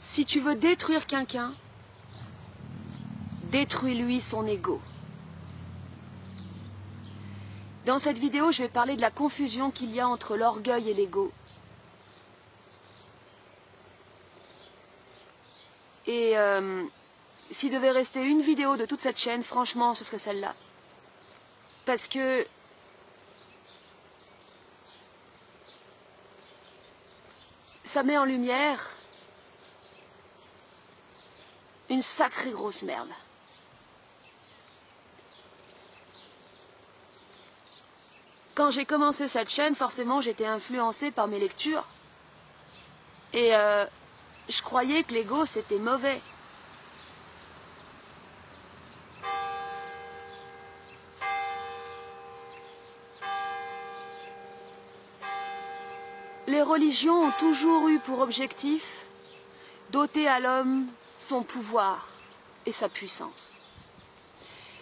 Si tu veux détruire quelqu'un, détruis-lui son ego. Dans cette vidéo, je vais parler de la confusion qu'il y a entre l'orgueil et l'ego. Et s'il devait rester une vidéo de toute cette chaîne, franchement, ce serait celle-là. Parce que ça met en lumière une sacrée grosse merde. Quand j'ai commencé cette chaîne, forcément, j'étais influencée par mes lectures. Et je croyais que l'ego, c'était mauvais. Les religions ont toujours eu pour objectif d'ôter à l'homme son pouvoir et sa puissance,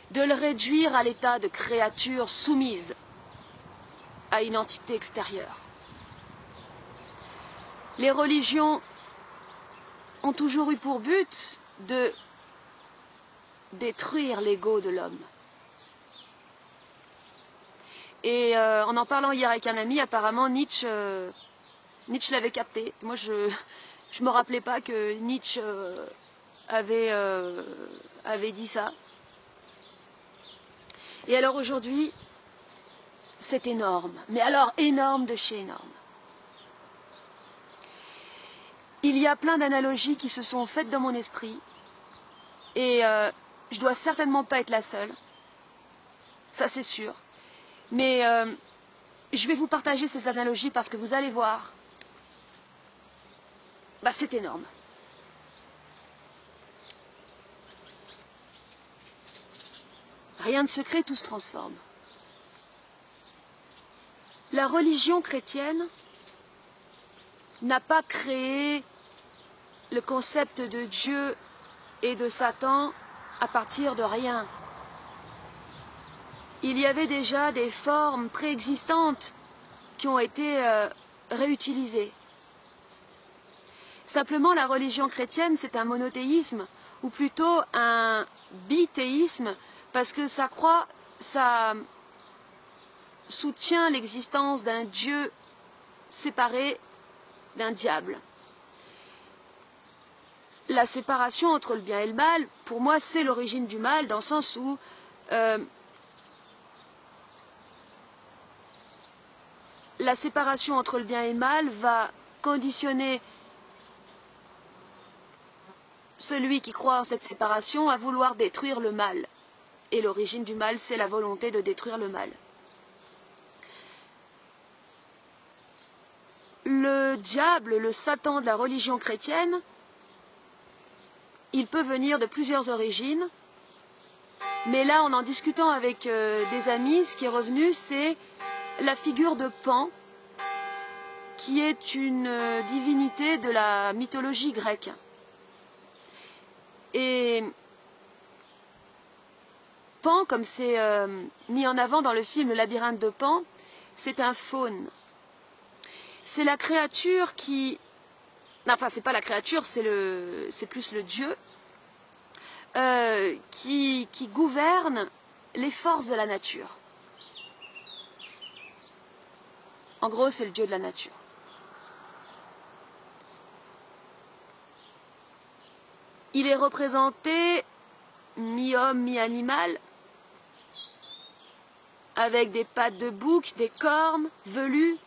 de le réduire à l'état de créature soumise à une entité extérieure. Les religions ont toujours eu pour but de détruire l'ego de l'homme. Et en parlant hier avec un ami, apparemment Nietzsche l'avait capté. Moi, je me rappelais pas que Nietzsche avait dit ça. Et alors aujourd'hui, c'est énorme. Mais alors énorme de chez énorme. Il y a plein d'analogies qui se sont faites dans mon esprit. Et je dois certainement pas être la seule. Ça, c'est sûr. Mais je vais vous partager ces analogies parce que vous allez voir, bah, c'est énorme. Rien de secret, tout se transforme. La religion chrétienne n'a pas créé le concept de Dieu et de Satan à partir de rien. Il y avait déjà des formes préexistantes qui ont été réutilisées. Simplement, la religion chrétienne, c'est un monothéisme, ou plutôt un bithéisme, parce que ça soutient l'existence d'un Dieu séparé d'un diable. La séparation entre le bien et le mal, pour moi, c'est l'origine du mal, dans le sens où la séparation entre le bien et le mal va conditionner celui qui croit en cette séparation à vouloir détruire le mal. Et l'origine du mal, c'est la volonté de détruire le mal. Le diable, le Satan de la religion chrétienne, il peut venir de plusieurs origines. Mais là, en discutant avec des amis, ce qui est revenu, c'est la figure de Pan, qui est une divinité de la mythologie grecque. Et Pan, comme c'est mis en avant dans le film Le labyrinthe de Pan, c'est un faune. C'est la créature qui... Non, enfin, c'est pas la créature, c'est plus le dieu qui gouverne les forces de la nature. En gros, c'est le dieu de la nature. Il est représenté mi-homme, mi-animal, avec des pattes de bouc, des cornes, velues.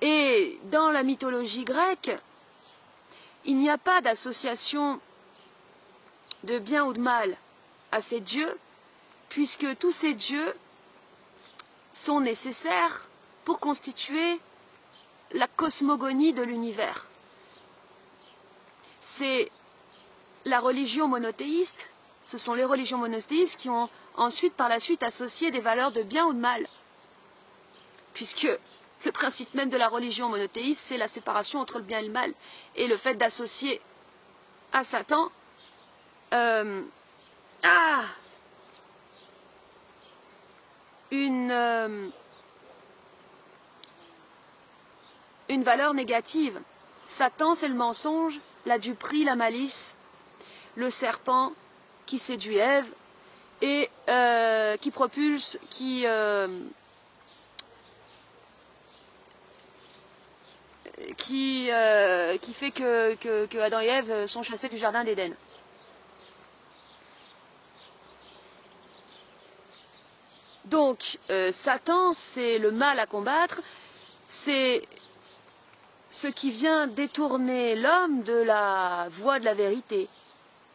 Et dans la mythologie grecque, il n'y a pas d'association de bien ou de mal à ces dieux, puisque tous ces dieux sont nécessaires pour constituer la cosmogonie de l'univers. C'est la religion monothéiste, ce sont les religions monothéistes qui ont ensuite, par la suite, associé des valeurs de bien ou de mal. Puisque le principe même de la religion monothéiste, c'est la séparation entre le bien et le mal. Et le fait d'associer à Satan une valeur négative. Satan, c'est le mensonge, la duperie, la malice, le serpent qui séduit Ève et qui propulse, qui fait que Adam et Ève sont chassés du jardin d'Éden. Donc, Satan, c'est le mal à combattre, c'est ce qui vient détourner l'homme de la voie de la vérité,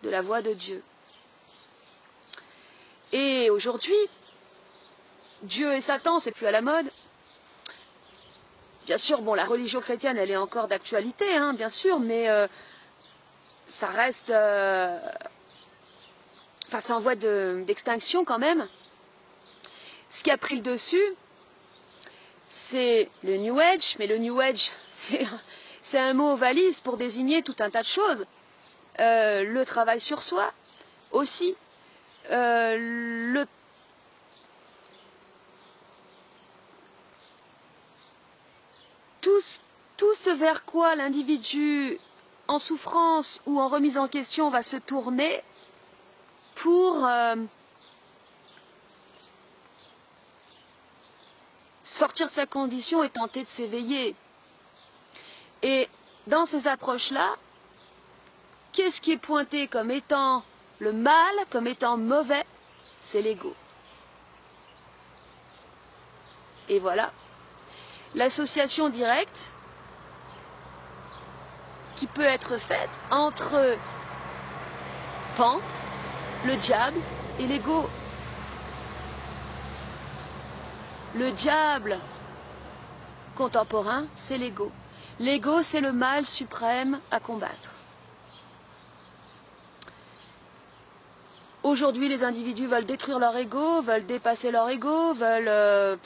de la voie de Dieu. Et aujourd'hui, Dieu et Satan, c'est plus à la mode. Bien sûr, bon, la religion chrétienne, elle est encore d'actualité, hein, bien sûr, mais ça reste... Enfin, c'est en voie d'extinction quand même. Ce qui a pris le dessus, c'est le New Age, mais le New Age, c'est un mot valise pour désigner tout un tas de choses. Le travail sur soi, aussi. Tout ce vers quoi l'individu en souffrance ou en remise en question va se tourner pour sortir de sa condition et tenter de s'éveiller. Et dans ces approches-là, qu'est-ce qui est pointé comme étant le mal, comme étant mauvais? C'est l'ego. Et voilà. L'association directe qui peut être faite entre Pan, le diable et l'ego. Le diable contemporain, c'est l'ego. L'ego, c'est le mal suprême à combattre. Aujourd'hui, les individus veulent détruire leur ego, veulent dépasser leur ego, veulent...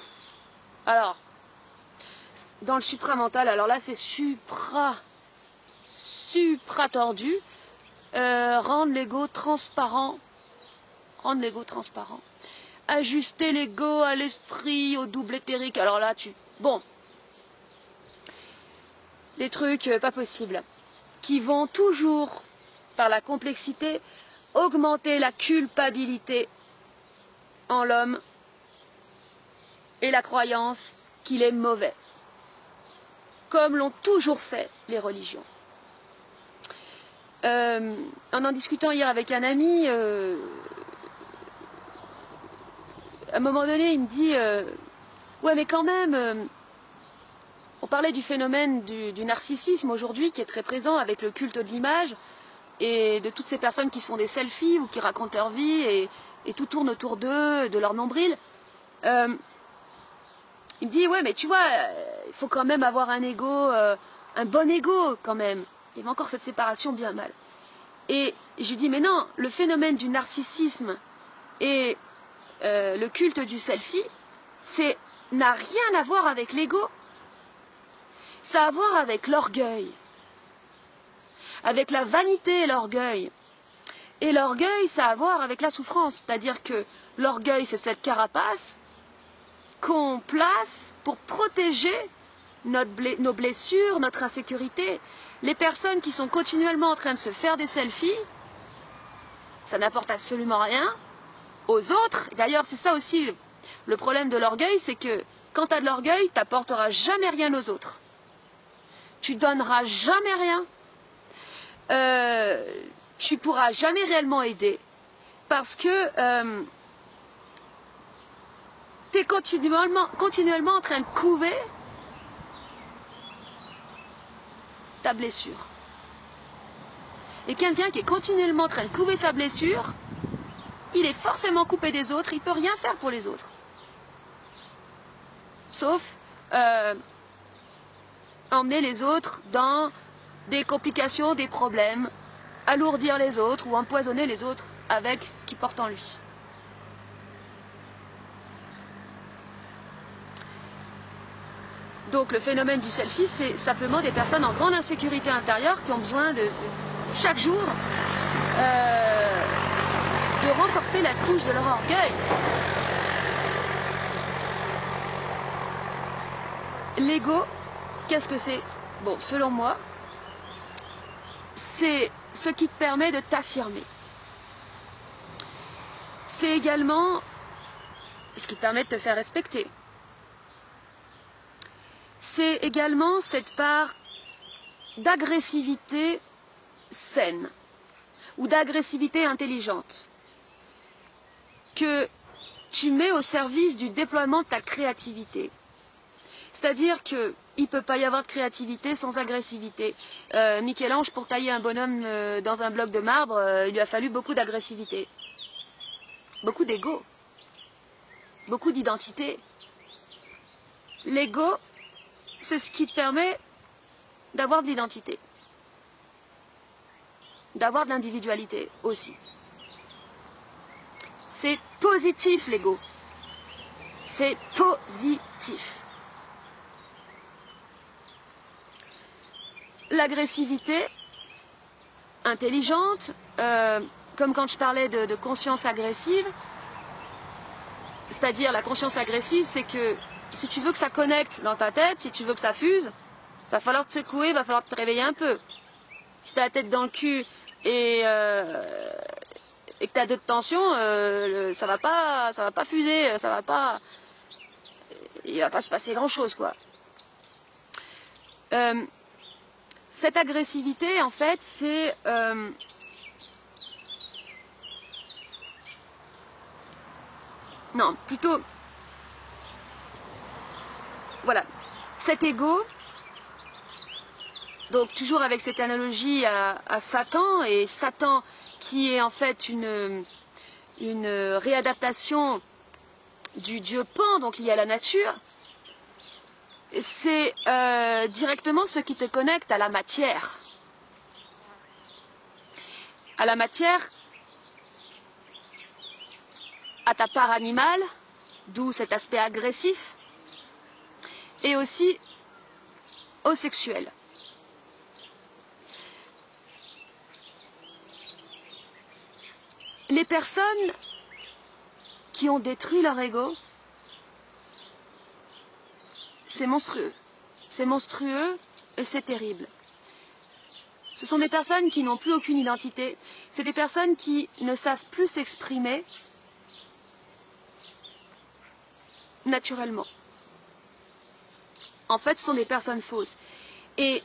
Alors, dans le supramental, alors là, c'est supra tordu, rendre l'ego transparent. Rendre l'ego transparent. Ajuster l'ego à l'esprit, au double éthérique. Alors là, bon. Des trucs pas possibles. Qui vont toujours, par la complexité, augmenter la culpabilité en l'homme et la croyance qu'il est mauvais. Comme l'ont toujours fait les religions. En discutant hier avec un ami, à un moment donné, il me dit ouais, mais quand même, on parlait du phénomène du narcissisme aujourd'hui qui est très présent avec le culte de l'image et de toutes ces personnes qui se font des selfies ou qui racontent leur vie et tout tourne autour d'eux, de leur nombril. Il me dit ouais, mais tu vois, il faut quand même avoir un ego, un bon ego quand même. Il y avait encore cette séparation bien mal. Et je lui dis mais non, le phénomène du narcissisme et le culte du selfie, n'a rien à voir avec l'ego. Ça a à voir avec l'orgueil. Avec la vanité et l'orgueil. Et l'orgueil, ça a à voir avec la souffrance. C'est-à-dire que l'orgueil, c'est cette carapace qu'on place pour protéger nos blessures, notre insécurité. Les personnes qui sont continuellement en train de se faire des selfies, ça n'apporte absolument rien aux autres. D'ailleurs, c'est ça aussi le problème de l'orgueil, c'est que quand tu as de l'orgueil, tu n'apporteras jamais rien aux autres. Tu donneras jamais rien. Tu pourras jamais réellement aider parce que tu es continuellement en train de couver ta blessure. Et quelqu'un qui est continuellement en train de couver sa blessure, il est forcément coupé des autres, il ne peut rien faire pour les autres. Sauf emmener les autres dans des complications, des problèmes, alourdir les autres ou empoisonner les autres avec ce qu'il porte en lui. Donc le phénomène du selfie, c'est simplement des personnes en grande insécurité intérieure qui ont besoin de chaque jour de renforcer la couche de leur orgueil. L'ego, qu'est-ce que c'est? Bon, selon moi, c'est ce qui te permet de t'affirmer. C'est également ce qui te permet de te faire respecter. C'est également cette part d'agressivité saine ou d'agressivité intelligente que tu mets au service du déploiement de ta créativité. C'est-à-dire qu'il ne peut pas y avoir de créativité sans agressivité. Michel-Ange, pour tailler un bonhomme dans un bloc de marbre, il lui a fallu beaucoup d'agressivité. Beaucoup d'ego. Beaucoup d'identité. L'ego, c'est ce qui te permet d'avoir de l'identité. D'avoir de l'individualité aussi. C'est positif, l'ego. C'est positif. L'agressivité intelligente, comme quand je parlais de conscience agressive, c'est-à-dire la conscience agressive, c'est que si tu veux que ça connecte dans ta tête, si tu veux que ça fuse, va falloir te secouer, va falloir te réveiller un peu. Si tu as la tête dans le cul et que tu as de tension, ça va pas fuser, ça va pas, il va pas se passer grand-chose, quoi. Cette agressivité, en fait, c'est non, plutôt, voilà, cet ego, donc toujours avec cette analogie à Satan, et Satan qui est en fait une réadaptation du dieu Pan, donc lié à la nature, c'est directement ce qui te connecte à la matière. À la matière, à ta part animale, d'où cet aspect agressif, et aussi au sexuel. Les personnes qui ont détruit leur ego, c'est monstrueux. C'est monstrueux et c'est terrible. Ce sont des personnes qui n'ont plus aucune identité. C'est des personnes qui ne savent plus s'exprimer naturellement. En fait, ce sont des personnes fausses. Et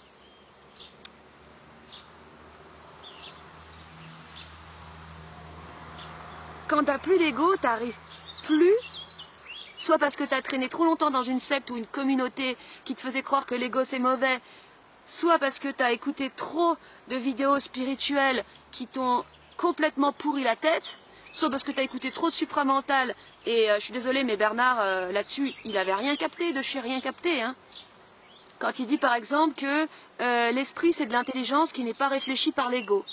quand tu n'as plus d'ego, tu n'arrives plus, soit parce que tu as traîné trop longtemps dans une secte ou une communauté qui te faisait croire que l'ego c'est mauvais, soit parce que tu as écouté trop de vidéos spirituelles qui t'ont complètement pourri la tête, soit parce que tu as écouté trop de supramental, et je suis désolée, mais Bernard, là-dessus, il n'avait rien capté, de chez rien capté, hein. Quand il dit par exemple que l'esprit c'est de l'intelligence qui n'est pas réfléchie par l'ego.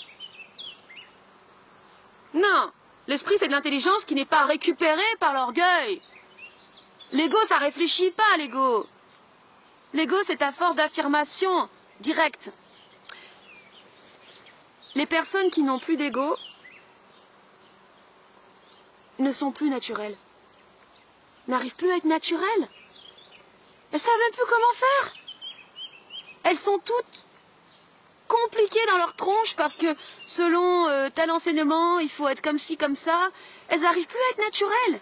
Non, l'esprit c'est de l'intelligence qui n'est pas récupérée par l'orgueil. L'ego ça réfléchit pas, l'ego. L'ego c'est ta force d'affirmation directe. Les personnes qui n'ont plus d'ego ne sont plus naturelles. N'arrivent plus à être naturelles. Elles savent même plus comment faire. Elles sont toutes compliquées dans leur tronche parce que selon tel enseignement, il faut être comme ci, comme ça. Elles n'arrivent plus à être naturelles.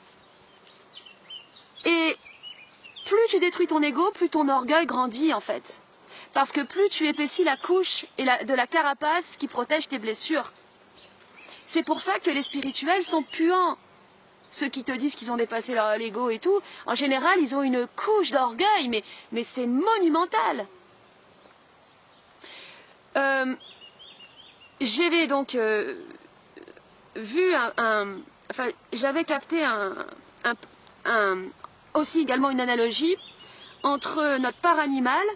Et plus tu détruis ton ego, plus ton orgueil grandit en fait. Parce que plus tu épaissis la couche de la carapace qui protège tes blessures. C'est pour ça que les spirituels sont puants. Ceux qui te disent qu'ils ont dépassé leur ego et tout, en général, ils ont une couche d'orgueil, mais c'est monumental. J'avais donc vu enfin, j'avais capté aussi également une analogie entre notre part animale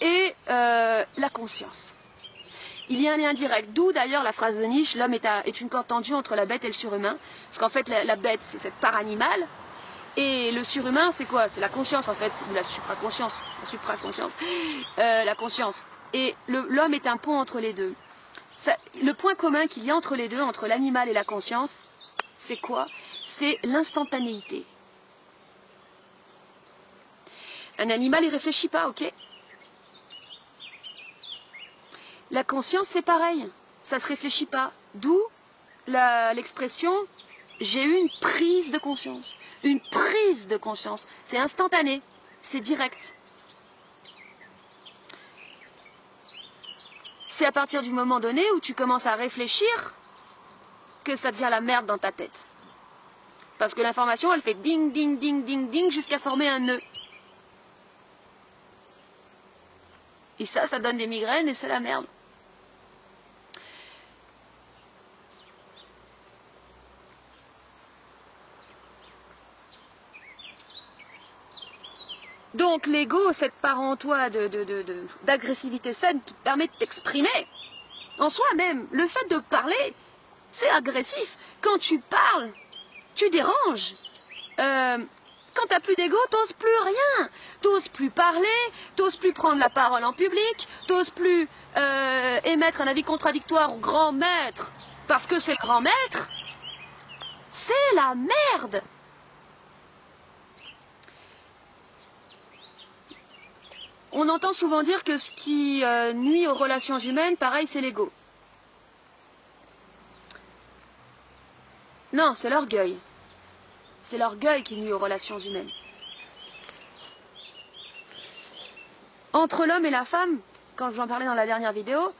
et la conscience. Il y a un lien direct, d'où d'ailleurs la phrase de Nietzsche, l'homme est une corde tendue entre la bête et le surhumain. Parce qu'en fait, la bête, c'est cette part animale, et le surhumain, c'est quoi? C'est la conscience, en fait, la supraconscience, la conscience. Et l'homme est un pont entre les deux. Le point commun qu'il y a entre les deux, entre l'animal et la conscience, c'est quoi? C'est l'instantanéité. Un animal, il réfléchit pas, ok? La conscience, c'est pareil. Ça se réfléchit pas. D'où l'expression « j'ai eu une prise de conscience ». Une prise de conscience. C'est instantané. C'est direct. C'est à partir du moment donné où tu commences à réfléchir que ça devient la merde dans ta tête. Parce que l'information, elle fait ding, ding, ding, ding, ding, jusqu'à former un nœud. Et ça donne des migraines et c'est la merde. Donc l'ego, cette part en toi d'agressivité saine qui te permet de t'exprimer, en soi même, le fait de parler, c'est agressif. Quand tu parles, tu déranges. Quand t'as plus d'ego, t'oses plus rien. T'oses plus parler, t'oses plus prendre la parole en public, t'oses plus émettre un avis contradictoire au grand maître. Parce que c'est le grand maître, c'est la merde. On entend souvent dire que ce qui nuit aux relations humaines, pareil, c'est l'ego. Non, c'est l'orgueil. C'est l'orgueil qui nuit aux relations humaines. Entre l'homme et la femme, quand j'en parlais dans la dernière vidéo,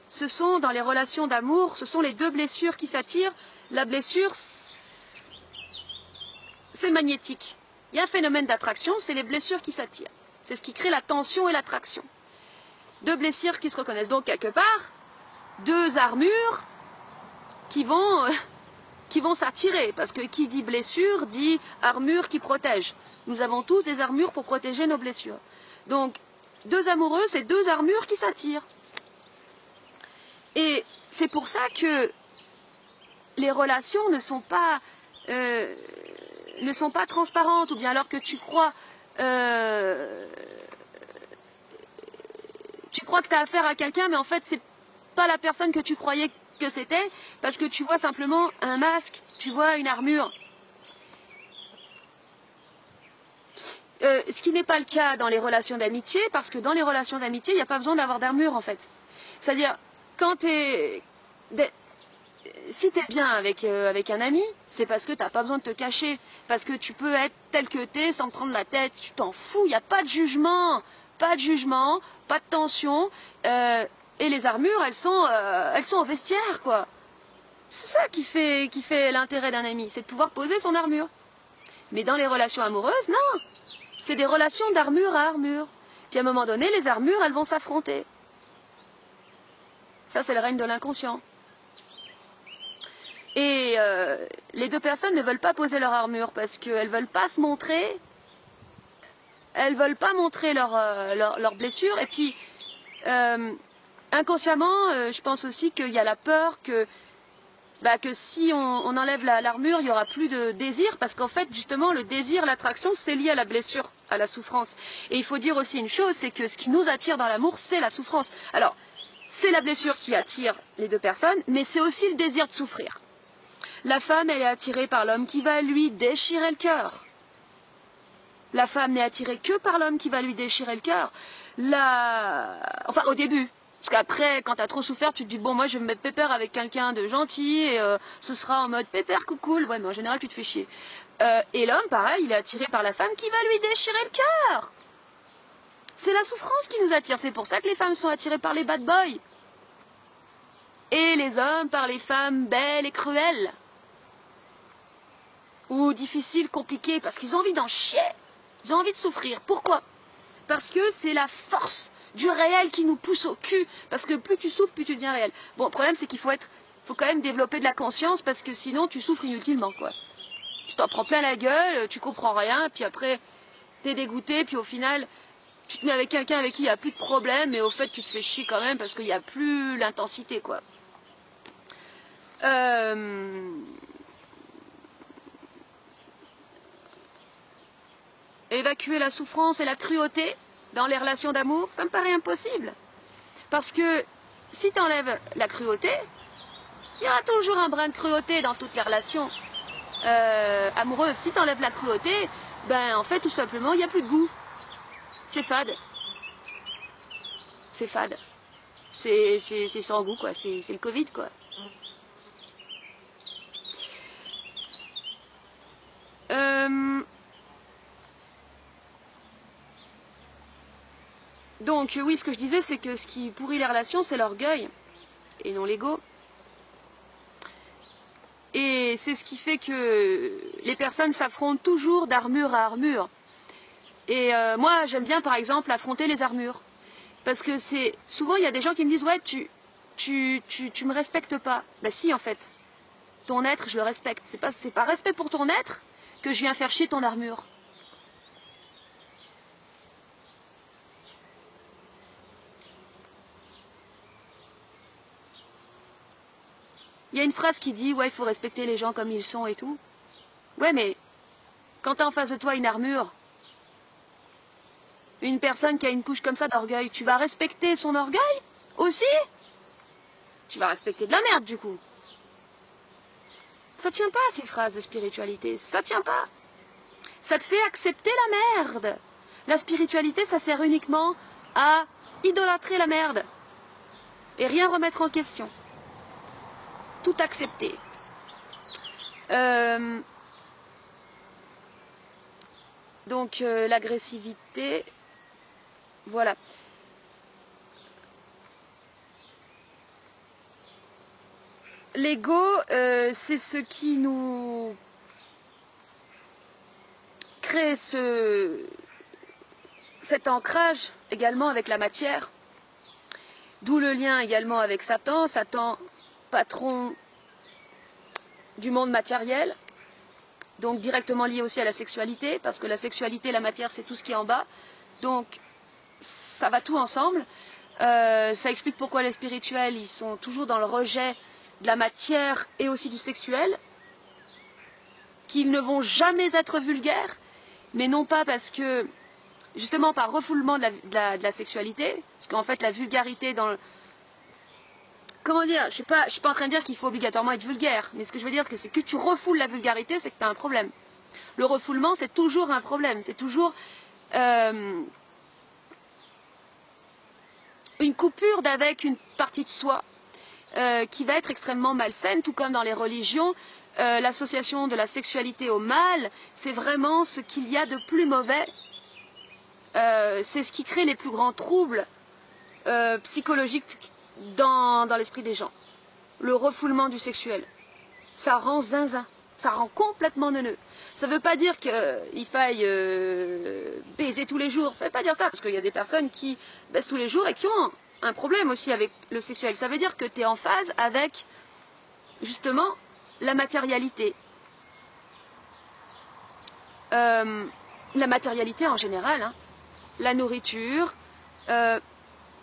ce sont dans les relations d'amour, ce sont les deux blessures qui s'attirent. La blessure, c'est magnétique. Il y a un phénomène d'attraction, c'est les blessures qui s'attirent. C'est ce qui crée la tension et l'attraction. Deux blessures qui se reconnaissent. Donc, quelque part, deux armures qui vont s'attirer. Parce que qui dit blessure, dit armure qui protège. Nous avons tous des armures pour protéger nos blessures. Donc, deux amoureux, c'est deux armures qui s'attirent. Et c'est pour ça que les relations ne sont pas transparentes. Ou bien alors que tu crois que tu as affaire à quelqu'un, mais en fait, c'est pas la personne que tu croyais que c'était, parce que tu vois simplement un masque, tu vois une armure. Ce qui n'est pas le cas dans les relations d'amitié, parce que dans les relations d'amitié, il n'y a pas besoin d'avoir d'armure, en fait. C'est-à-dire, si tu es bien avec un ami, c'est parce que tu n'as pas besoin de te cacher. Parce que tu peux être tel que tu es sans te prendre la tête. Tu t'en fous, il n'y a pas de jugement. Pas de jugement, pas de tension. Et les armures, elles sont au vestiaire, quoi. C'est ça qui fait l'intérêt d'un ami, c'est de pouvoir poser son armure. Mais dans les relations amoureuses, non. C'est des relations d'armure à armure. Puis à un moment donné, les armures, elles vont s'affronter. Ça, c'est le règne de l'inconscient. Et les deux personnes ne veulent pas poser leur armure parce qu'elles ne veulent pas se montrer. Elles ne veulent pas montrer leur blessure. Et puis, inconsciemment, je pense aussi qu'il y a la peur que si on enlève l'armure, il n'y aura plus de désir. Parce qu'en fait, justement, le désir, l'attraction, c'est lié à la blessure, à la souffrance. Et il faut dire aussi une chose, c'est que ce qui nous attire dans l'amour, c'est la souffrance. Alors, c'est la blessure qui attire les deux personnes, mais c'est aussi le désir de souffrir. La femme, elle est attirée par l'homme qui va lui déchirer le cœur. La femme n'est attirée que par l'homme qui va lui déchirer le cœur. Enfin, au début. Parce qu'après, quand t'as trop souffert, tu te dis, bon, moi, je vais me mettre pépère avec quelqu'un de gentil, et ce sera en mode pépère, coucoule. Ouais, mais en général, tu te fais chier. Et l'homme, pareil, il est attiré par la femme qui va lui déchirer le cœur. C'est la souffrance qui nous attire. C'est pour ça que les femmes sont attirées par les bad boys. Et les hommes par les femmes belles et cruelles. Ou difficiles, compliquées, parce qu'ils ont envie d'en chier. Ils ont envie de souffrir. Pourquoi? Parce que c'est la force du réel qui nous pousse au cul. Parce que plus tu souffres, plus tu deviens réel. Bon, le problème, c'est qu'il faut quand même développer de la conscience, parce que sinon, tu souffres inutilement, quoi. Tu t'en prends plein la gueule, tu comprends rien, puis après, t'es dégoûté, puis au final, tu te mets avec quelqu'un avec qui il n'y a plus de problème, mais au fait, tu te fais chier quand même, parce qu'il n'y a plus l'intensité, quoi. Évacuer la souffrance et la cruauté dans les relations d'amour, ça me paraît impossible. Parce que si tu enlèves la cruauté, il y aura toujours un brin de cruauté dans toutes les relations amoureuses. Si tu enlèves la cruauté, ben en fait tout simplement il n'y a plus de goût. C'est fade. C'est fade. C'est sans goût, quoi. C'est le Covid, quoi. Donc, oui, ce que je disais, c'est que ce qui pourrit les relations, c'est l'orgueil, et non l'ego. Et c'est ce qui fait que les personnes s'affrontent toujours d'armure à armure. Et moi, j'aime bien, par exemple, affronter les armures. Parce que c'est... Souvent, il y a des gens qui me disent « Ouais, tu me respectes pas. » Ben si, en fait. Ton être, je le respecte. C'est pas respect pour ton être que je viens faire chier ton armure. Il y a une phrase qui dit « Ouais, il faut respecter les gens comme ils sont et tout. » Ouais, mais quand t'as en face de toi une armure, une personne qui a une couche comme ça d'orgueil, tu vas respecter son orgueil aussi? Tu vas respecter de la merde, du coup. Ça tient pas, ces phrases de spiritualité. Ça tient pas. Ça te fait accepter la merde. La spiritualité, ça sert uniquement à idolâtrer la merde. Et rien remettre en question. Tout accepter. Donc, l'agressivité... Voilà. L'ego, c'est ce qui nous crée cet ancrage également avec la matière. D'où le lien également avec Satan. Satan, patron du monde matériel. Donc directement lié aussi à la sexualité. Parce que la sexualité et la matière, c'est tout ce qui est en bas. Donc, ça va tout ensemble. Ça explique pourquoi les spirituels, ils sont toujours dans le rejet de la matière et aussi du sexuel, qu'ils ne vont jamais être vulgaires, mais non pas parce que, justement par refoulement de la sexualité, parce qu'en fait la vulgarité dans le... Comment dire, je suis pas en train de dire qu'il faut obligatoirement être vulgaire, mais ce que je veux dire, c'est que tu refoules la vulgarité, c'est que tu as un problème. Le refoulement, c'est toujours un problème, c'est toujours une coupure d'avec une partie de soi, qui va être extrêmement malsaine, tout comme dans les religions. L'association de la sexualité au mal, c'est vraiment ce qu'il y a de plus mauvais. C'est ce qui crée les plus grands troubles psychologiques dans l'esprit des gens. Le refoulement du sexuel. Ça rend zinzin. Ça rend complètement neuneux. Ça ne veut pas dire qu'il faille baiser tous les jours. Ça ne veut pas dire ça, parce qu'il y a des personnes qui baisent tous les jours et qui ont un problème aussi avec le sexuel. Ça veut dire que tu es en phase avec, justement, la matérialité. La matérialité en général, hein. La nourriture,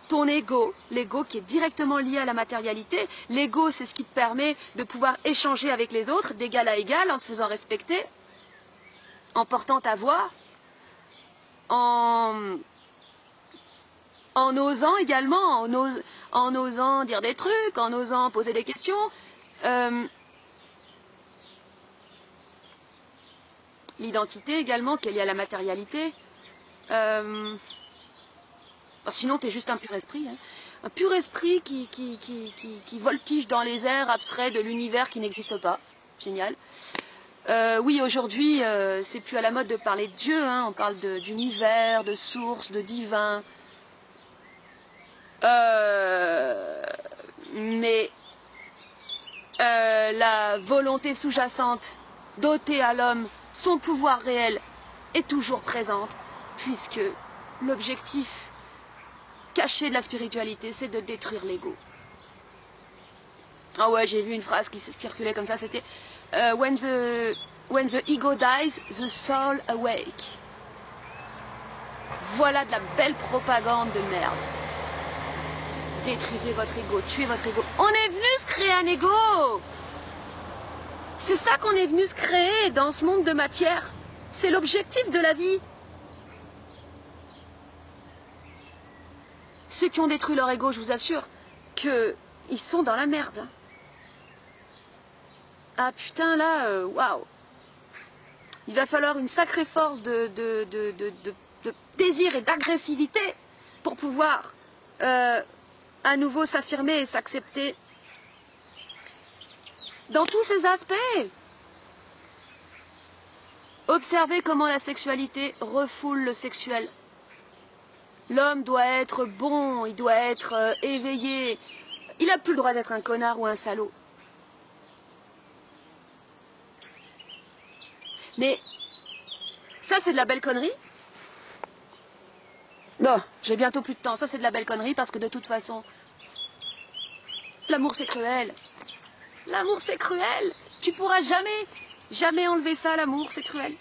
ton ego, l'ego qui est directement lié à la matérialité. L'ego, c'est ce qui te permet de pouvoir échanger avec les autres d'égal à égal, en te faisant respecter, en portant ta voix, en osant également, en osant dire des trucs, en osant poser des questions. L'identité également, qui est liée à la matérialité. Sinon, tu es juste un pur esprit. Hein. Un pur esprit qui voltige dans les airs abstraits de l'univers qui n'existe pas. Génial. Oui, aujourd'hui, c'est plus à la mode de parler de Dieu. Hein. On parle d'univers, de source, de divin. Mais la volonté sous-jacente d'ôter à l'homme son pouvoir réel est toujours présente, puisque l'objectif caché de la spiritualité, c'est de détruire l'ego. Ah ouais, j'ai vu une phrase qui circulait comme ça, c'était when the ego dies, the soul awake. Voilà de la belle propagande de merde. Détruisez votre ego, tuez votre ego. On est venu se créer un ego. C'est ça qu'on est venu se créer dans ce monde de matière. C'est l'objectif de la vie. Ceux qui ont détruit leur ego, je vous assure, qu'ils sont dans la merde. Ah putain, là, waouh. Il va falloir une sacrée force de désir et d'agressivité pour pouvoir à nouveau s'affirmer et s'accepter dans tous ses aspects. Observez comment la sexualité refoule le sexuel. L'homme doit être bon, il doit être éveillé. Il n'a plus le droit d'être un connard ou un salaud. Mais ça, c'est de la belle connerie. Bon, j'ai bientôt plus de temps. Ça, c'est de la belle connerie parce que de toute façon, l'amour, c'est cruel. L'amour, c'est cruel. Tu pourras jamais enlever ça, l'amour, c'est cruel.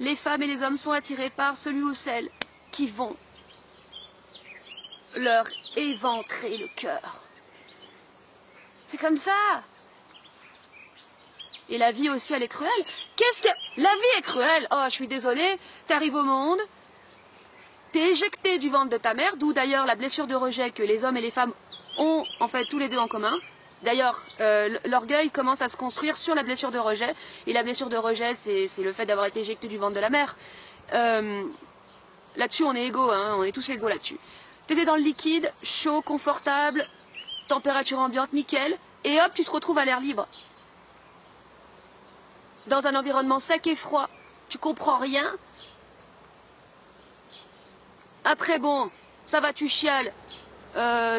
Les femmes et les hommes sont attirés par celui ou celle qui vont leur éventrer le cœur. C'est comme ça. Et la vie aussi, elle est cruelle. Qu'est-ce que... La vie est cruelle. Oh, je suis désolée. T'arrives au monde, t'es éjecté du ventre de ta mère, d'où d'ailleurs la blessure de rejet que les hommes et les femmes ont, en fait, tous les deux en commun. D'ailleurs, l'orgueil commence à se construire sur la blessure de rejet. Et la blessure de rejet, c'est le fait d'avoir été éjecté du ventre de la mère. Là-dessus, on est égaux, hein, on est tous égaux là-dessus. T'étais dans le liquide, chaud, confortable, température ambiante, nickel. Et hop, tu te retrouves à l'air libre. Dans un environnement sec et froid. Tu comprends rien. Après, bon, ça va, tu chiales.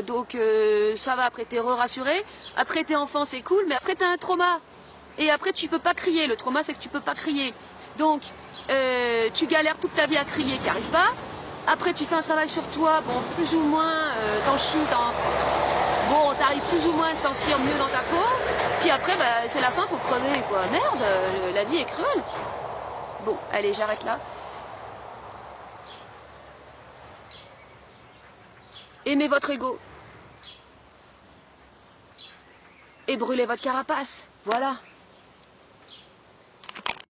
Donc ça va, après t'es rassuré. Après t'es enfant, c'est cool, mais après t'as un trauma. Et après tu peux pas crier. Le trauma, c'est que tu peux pas crier. Donc tu galères toute ta vie à crier, qui arrive pas. Après tu fais un travail sur toi, bon, plus ou moins, t'en chies, bon, t'arrives plus ou moins à te sentir mieux dans ta peau. Puis après, bah, c'est la fin, faut crever, quoi. Merde, la vie est cruelle. Bon, allez, j'arrête là. Aimez votre ego. Et brûlez votre carapace. Voilà.